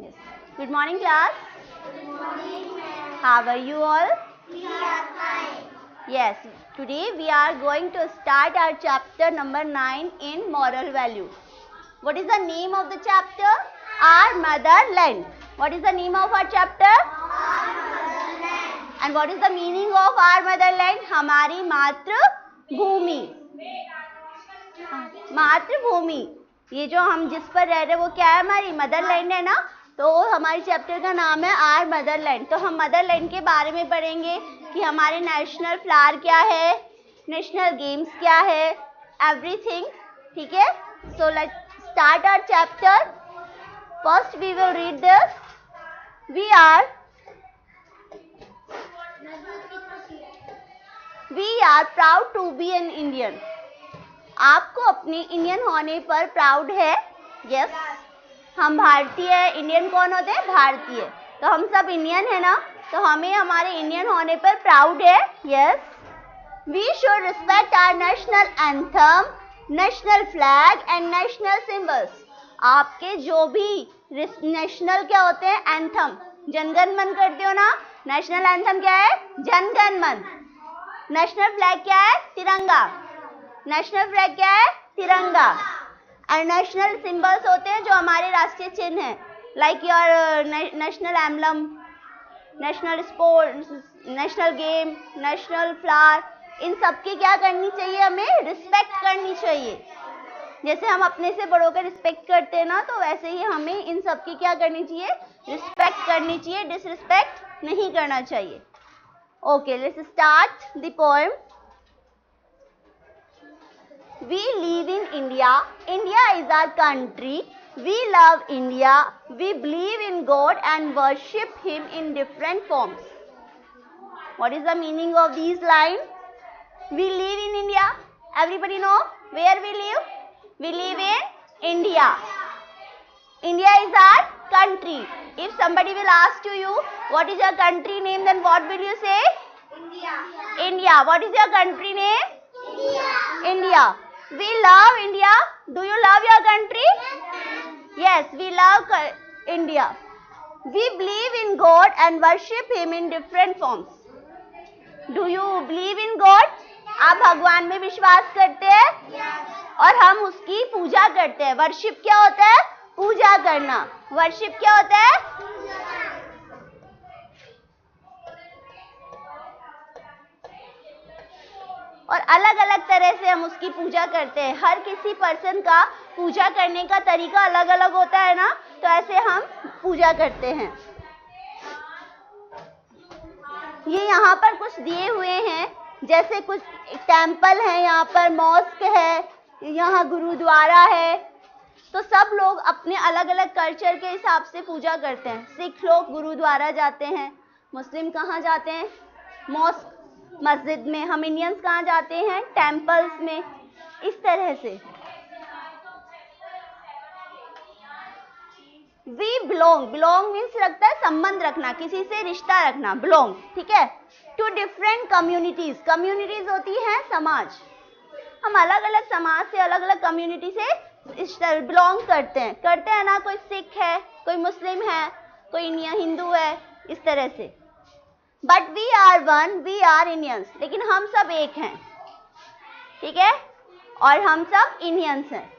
Yes. Good morning, class. Good morning, ma'am. How are you all? We are fine. Yes. Today we are going to start our chapter number 9 in moral value. What is the name of the chapter? Our motherland. What is the name of our chapter? Our motherland. And what is the meaning of our motherland? हमारी मातृभूमि. मातृभूमि, ये जो हम जिस पर रह रहे हैं वो क्या है? हमारी मदरलैंड है ना. तो हमारे चैप्टर का नाम है आर मदरलैंड. तो हम मदरलैंड के बारे में पढ़ेंगे कि हमारे नेशनल फ्लावर क्या है, नेशनल गेम्स क्या है, एवरीथिंग. ठीक है. So let's start our chapter. First we will read this. We are proud to be an Indian. आपको अपने इंडियन होने पर प्राउड है? यस. हम भारतीय है. इंडियन कौन होते हैं? भारतीय. तो हम सब इंडियन है ना, तो हमें हमारे इंडियन होने पर प्राउड है. Yes. We should respect our national anthem, national flag and national symbols. आपके जो भी नेशनल क्या होते हैं? एंथम. जनगण मन करते हो ना. नेशनल एंथम क्या है? जनगण मन. नेशनल फ्लैग क्या है? तिरंगा. नेशनल फ्लैग क्या है? तिरंगा. और नेशनल सिंबल्स होते हैं जो हमारे राष्ट्रीय चिन्ह हैं, like your national emblem, national sports, national game, national flower. इन सब की क्या करनी चाहिए? हमें रिस्पेक्ट करनी चाहिए. जैसे हम अपने से बड़ों का रिस्पेक्ट करते हैं ना, तो वैसे ही हमें इन सब की क्या करनी चाहिए? रिस्पेक्ट करनी चाहिए. डिसरिस्पेक्ट नहीं करना चाहिए. Okay, let's start the poem. We live in India. India is our country. We love India. We believe in God and worship Him in different forms. What is the meaning of these lines? We live in India. Everybody know where we live? We live in India. India is our country. If somebody will ask to you, what is your country name? Then what will you say? India. India. What is your country name? India. India. We love India. Do you love your country? Yes, we love India. We believe in God and worship Him in different forms. Do you believe in God? आप भगवान में विश्वास करते हैं? और हम उसकी पूजा करते हैं. वर्शिप क्या होता है? पूजा करना. वर्शिप क्या होता है? और अलग अलग तरह से हम उसकी पूजा करते हैं. हर किसी पर्सन का पूजा करने का तरीका अलग अलग होता है ना, तो ऐसे हम पूजा करते हैं. ये यहाँ पर कुछ दिए हुए हैं, जैसे कुछ टेम्पल है, यहाँ पर मॉस्क है, यहाँ गुरुद्वारा है. तो सब लोग अपने अलग अलग कल्चर के हिसाब से पूजा करते हैं. सिख लोग गुरुद्वारा जाते हैं, मुस्लिम कहाँ जाते हैं? मॉस्क, मस्जिद में. हम इंडियंस कहाँ जाते हैं? टेम्पल्स में. इस तरह से. We belong. बिलोंग मीन्स रखता है संबंध रखना, किसी से रिश्ता रखना. बिलोंग. ठीक है. To different communities. कम्युनिटीज होती है समाज. हम अलग अलग समाज से, अलग अलग कम्युनिटी से बिलोंग करते हैं ना. कोई सिख है, कोई मुस्लिम है, कोई हिंदू है, इस तरह से. But we are one, we are Indians. लेकिन हम सब एक हैं. ठीक है. और हम सब इंडियंस हैं.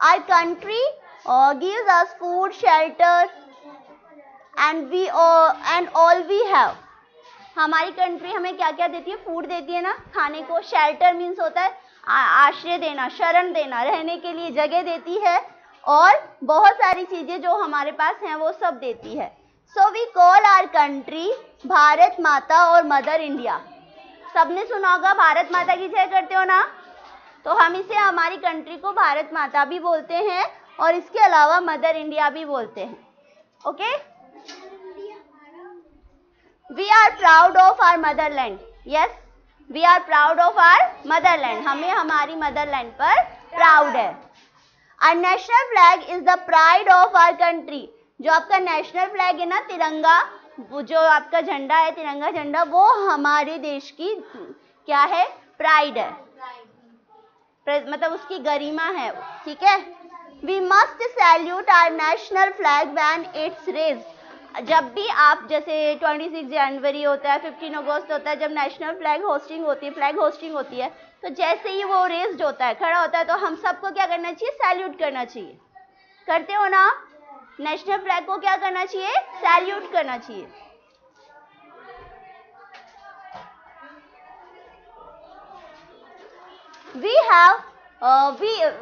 Our country gives us food, shelter and all we have. हमारी कंट्री हमें क्या क्या देती है? फूड देती है ना, खाने को. शेल्टर मीन्स होता है आश्रय देना, शरण देना, रहने के लिए जगह देती है. और बहुत सारी चीजें जो हमारे पास हैं वो सब देती है. So we call our country Bharat Mata और मदर इंडिया. सबने सुना होगा भारत माता की जय करते हो ना, तो हम इसे, हमारी कंट्री को भारत माता भी बोलते हैं और इसके अलावा मदर इंडिया भी बोलते हैं. Okay. We are proud of our motherland. Yes, we are proud of our motherland. हमें हमारी मदरलैंड पर प्राउड है. Our national flag is the pride of our country. जो आपका नेशनल फ्लैग है ना, तिरंगा, वो जो आपका झंडा है, तिरंगा झंडा, वो हमारे देश की क्या है? प्राइड है. मतलब उसकी गरिमा है. ठीक है. We must salute our national flag when it's raised. जब भी आप जैसे 26 जनवरी होता है, 15 अगस्त होता है, जब नेशनल फ्लैग होस्टिंग होती है, फ्लैग होस्टिंग होती है, तो जैसे ही वो रेज्ड होता है, खड़ा होता है, तो हम सबको क्या करना चाहिए? सैल्यूट करना चाहिए। करते हो ना? नेशनल फ्लैग को क्या करना चाहिए? सैल्यूट करना चाहिए। We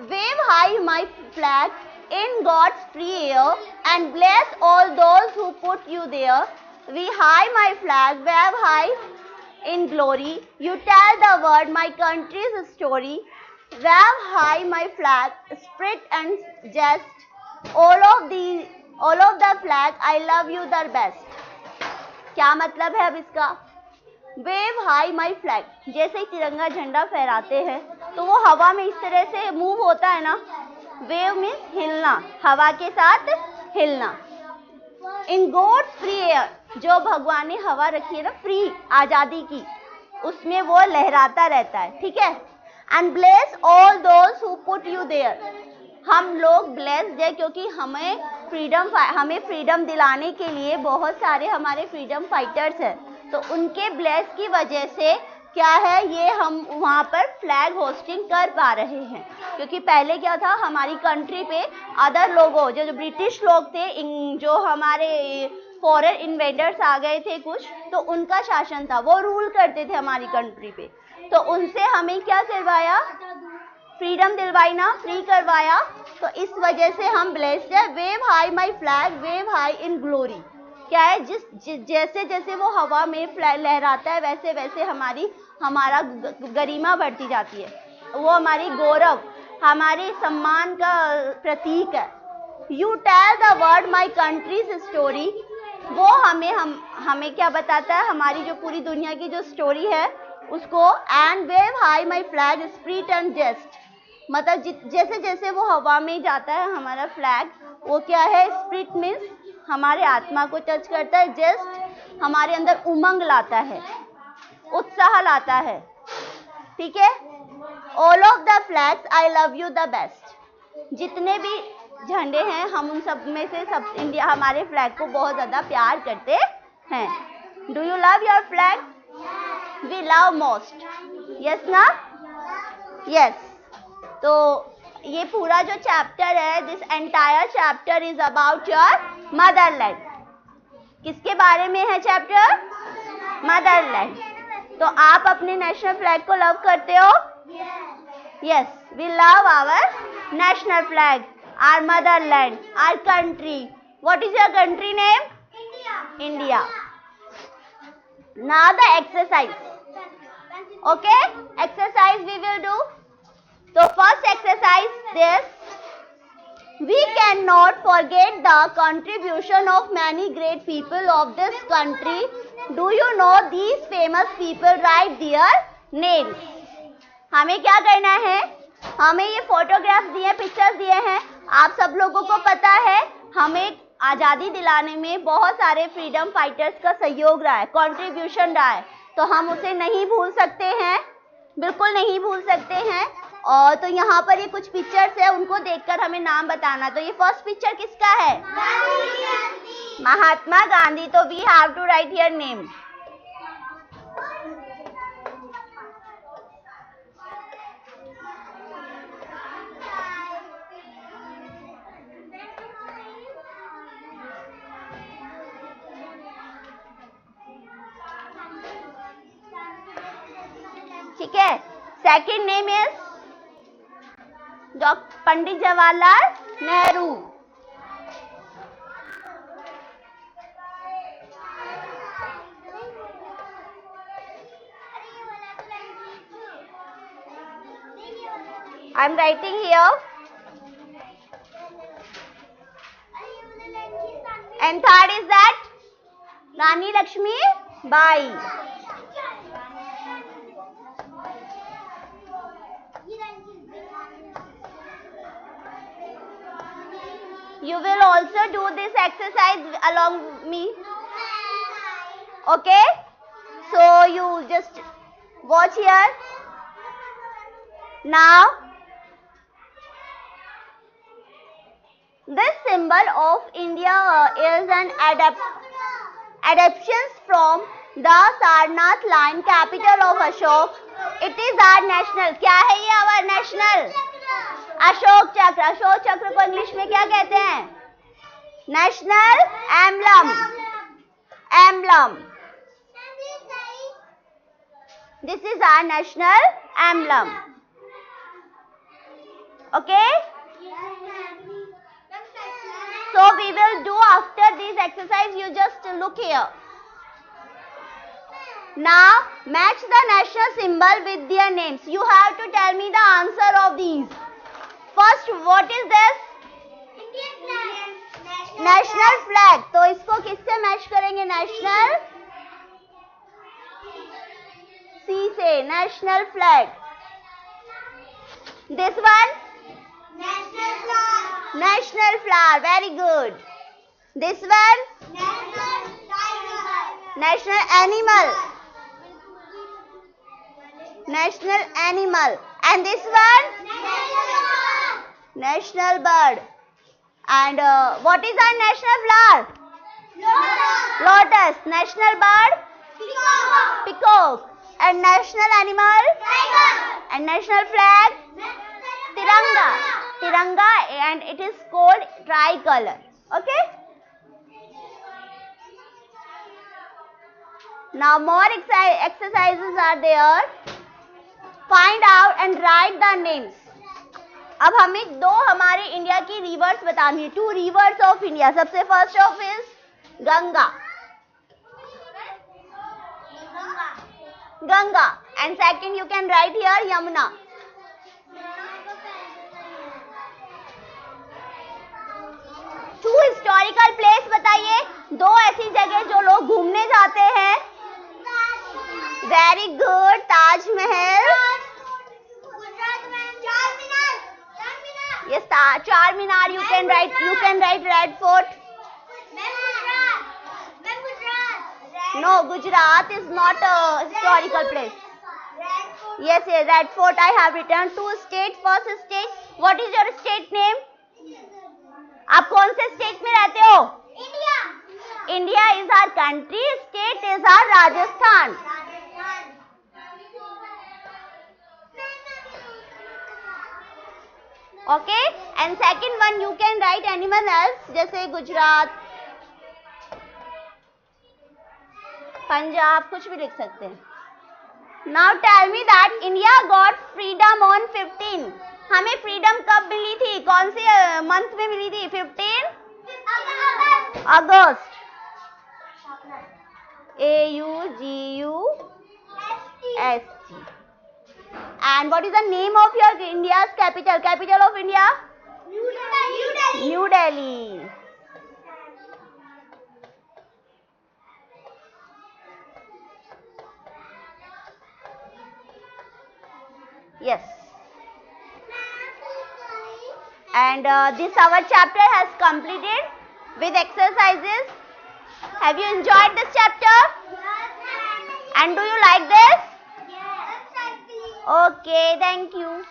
wave high my flag in God's free air and bless all those who put you there. We high my flag, wave high in glory. You tell the world my country's story. Wave high my flag, spirit and jest. All of the flag, I love you the best. क्या मतलब है अब इसका? Wave high my flag, जैसे ही तिरंगा झंडा फहराते हैं तो वो हवा में इस तरह से मूव होता है ना। वेव मीन्स हिलना, हवा के साथ हिलना। इन गॉड्स फ्री एयर, जो भगवान ने हवा रखी है ना फ्री, आजादी की, उसमें वो लहराता रहता है, ठीक है। And bless all those who put you there, हम लोग ब्लेस्ड है क्योंकि हमें फ्रीडम दिलाने के लिए बहुत सारे हमारे फ्रीडम फाइटर्स हैं, तो उनके ब्लेस की वजह से क्या है, ये हम वहाँ पर फ्लैग होस्टिंग कर पा रहे हैं। क्योंकि पहले क्या था, हमारी कंट्री पे अदर लोगों, जो ब्रिटिश लोग थे, जो हमारे फॉरेन इन्वेडर्स आ गए थे कुछ, तो उनका शासन था, वो रूल करते थे हमारी कंट्री पे, तो उनसे हमें क्या करवाया? फ्रीडम दिलवाई ना, फ्री करवाया। तो इस वजह से हम ब्लेस्ड है। Wave high my flag, wave high in glory, क्या है, जैसे जैसे वो हवा में लहराता है, वैसे वैसे हमारा गरिमा बढ़ती जाती है, वो हमारी गौरव, हमारे सम्मान का प्रतीक है। You tell the world my country's story, वो हमें क्या बताता है? हमारी जो पूरी दुनिया की जो स्टोरी है उसको। And wave high my flag, spirit and zest, मतलब जैसे जैसे वो हवा में जाता है हमारा फ्लैग, वो क्या है? स्पिरिट मीन्स हमारे आत्मा को टच करता है, जस्ट हमारे अंदर उमंग लाता है, उत्साह लाता है, ठीक है। All of the flags I love you the best, जितने भी झंडे हैं हम उन सब में से सब इंडिया हमारे फ्लैग को बहुत ज्यादा प्यार करते हैं। Do you love your flag? We love most, yes ना? यस। तो ये पूरा जो चैप्टर है, this entire chapter is about your motherland. किसके बारे में है चैप्टर? मदरलैंड। तो आप अपने नेशनल फ्लैग को लव करते हो? Yes, we love our national flag, our motherland, our country. What is your country name? India. Now the exercise, okay, exercise we will do. So first exercise this, we cannot forget the contribution of many great people of this country. Do you know these famous people? Write their names. हमें क्या करना है? हमें ये photographs दिए, pictures दिए हैं, आप सब लोगों को पता है हमें आज़ादी दिलाने में बहुत सारे फ्रीडम फाइटर्स का सहयोग रहा है, कंट्रीब्यूशन रहा है, तो हम उसे नहीं भूल सकते हैं, बिल्कुल नहीं भूल सकते हैं। और तो यहाँ पर ये कुछ पिक्चर्स है, उनको देखकर हमें नाम बताना। तो ये फर्स्ट पिक्चर किसका है? महात्मा गांधी। तो we have to write here name. ठीक है। Second name is Pandit Jawaharlal Nehru. I am writing here. And third is that Rani Lakshmi Bai. You will also do this exercise along me. Okay? So you just watch here. Now This symbol of India is an adaptation from the Sarnath line, capital of Ashok. It is our national. क्या है ये our national? Ashok चक्र. अशोक चक्र को English में क्या कहते हैं? National emblem. Emblem. This is our national emblem. Okay? So we will do after this exercise. You just look here. Now match the national symbol with their names. You have to tell me the answer of these. First, what is this? Indian flag. National flag. तो इसको किससे match करेंगे? National C से. National flag. This one? National flag. National flower. Very good. This one? National tiger. National animal. National animal. And this one? National bird. And what is our national flower? Lotus. National bird? Peacock. And national animal? And national flag? Tiranga. Tiranga, and it is called tricolor. Okay? Now more exercises are there. Find out and write the names. अब हमें दो हमारे India की reverse बतानी है. 2 rivers of India. सबसे first of is Ganga. Ganga. And second you can write here Yamuna. Two historical place बताइए. दो ऐसी जगह जो लोग घूमने जाते हैं. Very good. Taj Mahal. Yes, Charminar. You can write Red Fort. No, Gujarat is not a historical place. Yes, Red Fort I have written. 2 state. First state. What is your state name? आप कौन से स्टेट में रहते हो? India is our country. State is our Rajasthan. Okay? And second one you can write anyone else. जैसे गुजरात, पंजाब, कुछ भी लिख सकते हैं. Now tell me that India got freedom on 15. हमें फ्रीडम कब मिली थी? कौन से मंथ में मिली थी? 15 अगस्त. AUGUST. And what is the name of your India's capital? Capital of India? New Delhi. Yes. And this our chapter has completed with exercises. Have you enjoyed this chapter? And do you like this? Okay, thank you.